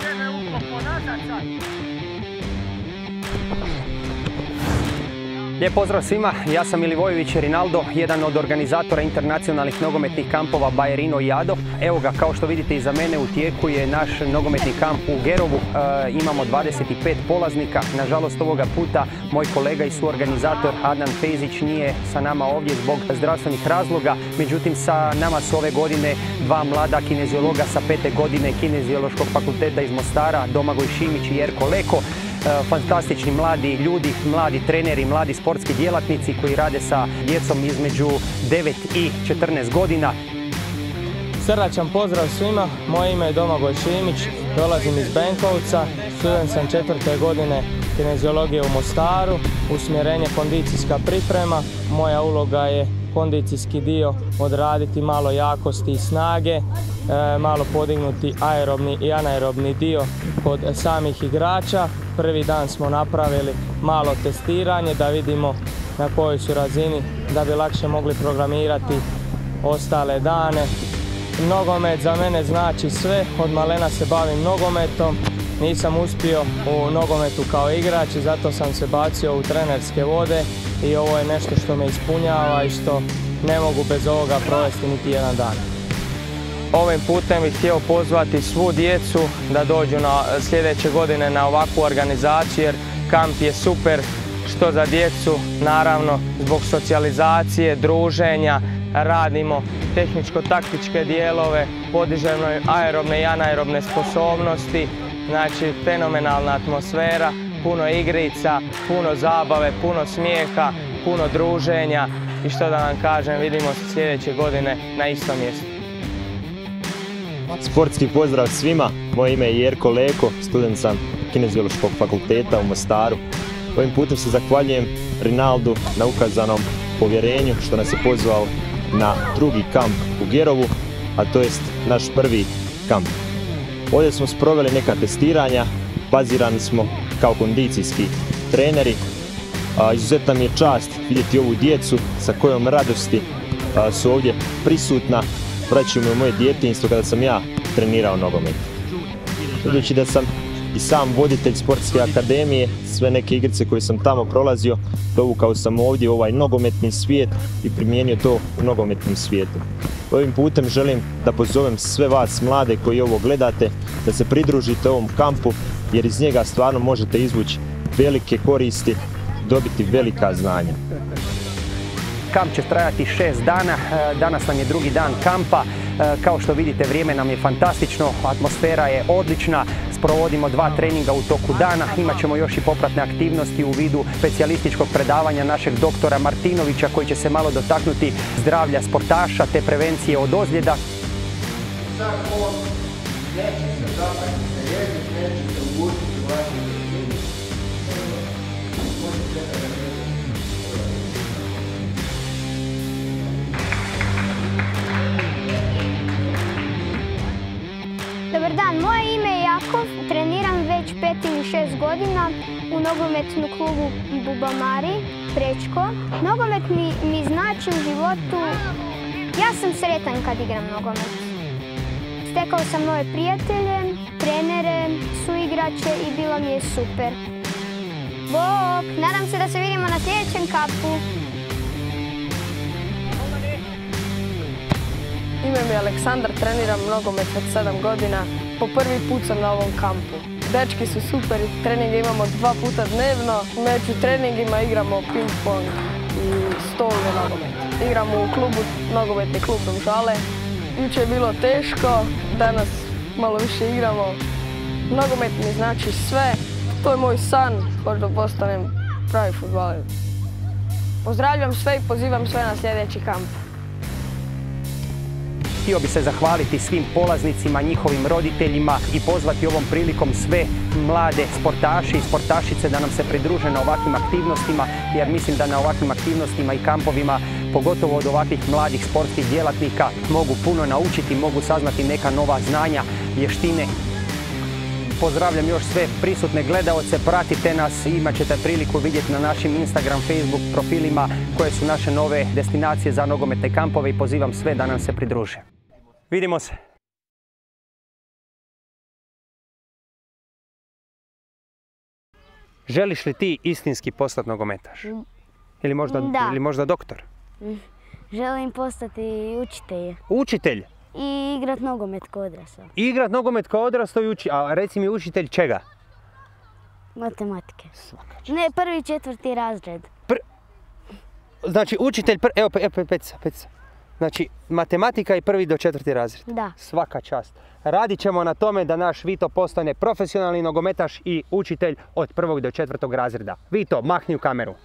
Sebe uklopo nazad sad. Lijep pozdrav svima, ja sam Milivojević Rinaldo, jedan od organizatora internacionalnih nogometnih kampova Bajerino i Ado. Evo ga, kao što vidite iza mene u tijeku je naš nogometni kamp u Gerovu. Imamo 25 polaznika. Nažalost ovoga puta moj kolega i suorganizator Adnan Fejzić nije sa nama ovdje zbog zdravstvenih razloga. Međutim, sa nama su ove godine dva mlada kineziologa sa 5. godine Kineziološkog fakulteta iz Mostara, Domagoj Šimić i Jerko Leko. Fantastični mladi ljudi, mladi treneri, mladi sportski djelatnici koji rade sa djecom između 9 i 14 godina. Srdačan pozdrav svima, moje ime je Domagoj Šimić, dolazim iz Benkovca, student sam 4. godine kineziologije u Mostaru, usmjerenje kondicijska priprema. Moja uloga je kondicijski dio odraditi malo jakosti i snage, malo podignuti aerobni i anaerobni dio kod samih igrača. Prvi dan smo napravili malo testiranje da vidimo na kojoj su razini da bi lakše mogli programirati ostale dane. Nogomet za mene znači sve, od malena se bavim nogometom, nisam uspio u nogometu kao igrač i zato sam se bacio u trenerske vode i ovo je nešto što me ispunjava i što ne mogu bez ovoga provesti niti jedan dan. Ovim putem bih htio pozvati svu djecu da dođu sljedeće godine na ovakvu organizaciju jer kamp je super što za djecu, naravno zbog socijalizacije, druženja, radimo tehničko-taktičke dijelove, podižemo aerobne i anaerobne sposobnosti, znači fenomenalna atmosfera, puno igrica, puno zabave, puno smijeha, puno druženja i što da vam kažem, vidimo se sljedeće godine na istom mjestu. Sportski pozdrav svima, moje ime je Jerko Leko, student sam Kineziološkog fakulteta u Mostaru. Ovim putem se zahvaljujem Rinaldu na ukazanom povjerenju što nas je pozvao na drugi kamp u Gerovu, a to jest naš prvi kamp. Ovdje smo sproveli neka testiranja, bazirani smo kao kondicijski treneri. Izuzetna mi je čast vidjeti ovu djecu sa kojom radosti su ovdje prisutna. Vraćaju me u moje djetinjstvo kada sam ja trenirao nogomet. Budući da sam i sam voditelj sportske akademije, sve neke igrice koje sam tamo prolazio, dovukao sam ovdje u ovaj nogometni svijet i primijenio to u nogometnom svijetu. Ovim putem želim da pozovem sve vas mlade koji ovo gledate, da se pridružite ovom kampu jer iz njega stvarno možete izvući velike koristi, dobiti velika znanja. Kamp će trajati 6 dana, danas nam je drugi dan kampa. Kao što vidite, vrijeme nam je fantastično, atmosfera je odlična, sprovodimo 2 treninga u toku dana, imat ćemo još i popratne aktivnosti u vidu specijalističkog predavanja našeg doktora Martinovića koji će se malo dotaknuti zdravlja sportaša te prevencije od ozljeda. Dobar dan, moje ime je Jakov, treniram već 5 ili 6 godina u nogometnom klubu Bubamari, Prečko. Nogomet mi znači u životu, ja sam sretan kad igram nogomet. Stekao sam nove prijatelje, trenere, suigrače i bilo mi je super. Bok, nadam se da se vidimo na sljedećem kampu. Ime mi je Aleksandar, treniram nogomet već 7 godina. Po prvi put sam na ovom kampu. Dečki su super, treninge imamo 2 puta dnevno. Među treningima igramo ping-pong i stolni nogomet. Igramo u klubu, nogometni klub Domžale. Jučer je bilo teško, danas malo više igramo. Nogomet mi znači sve, to je moj san, možda postanem pravi fudbaler. Pozdravljam sve i pozivam sve na sljedeći kamp. Htio bi se zahvaliti svim polaznicima, njihovim roditeljima i pozvati ovom prilikom sve mlade sportaše i sportašice da nam se pridruže na ovakvim aktivnostima, jer mislim da na ovakvim aktivnostima i kampovima, pogotovo od ovakvih mladih sportskih djelatnika, mogu puno naučiti, mogu saznati neka nova znanja, vještine. Pozdravljam još sve prisutne gledaoce, pratite nas i imat ćete priliku vidjeti na našim Instagram, Facebook profilima koje su naše nove destinacije za nogometne kampove i pozivam sve da nam se pridruže. Vidimo se! Želiš li ti istinski postati nogometaš? Ili možda doktor? Želim postati učitelj Učitelj? i igrat nogomet kao odrasao. Igrat nogomet kao odrastao i a reci mi učitelj čega? Matematike. Ne, 1. i 4. razred. Znači učitelj, evo Petica. Znači matematika i 1. do 4. razred. Da. Svaka čast. Radit ćemo na tome da naš Vito postane profesionalni nogometaš i učitelj od 1. do 4. razreda. Vito, mahni u kameru.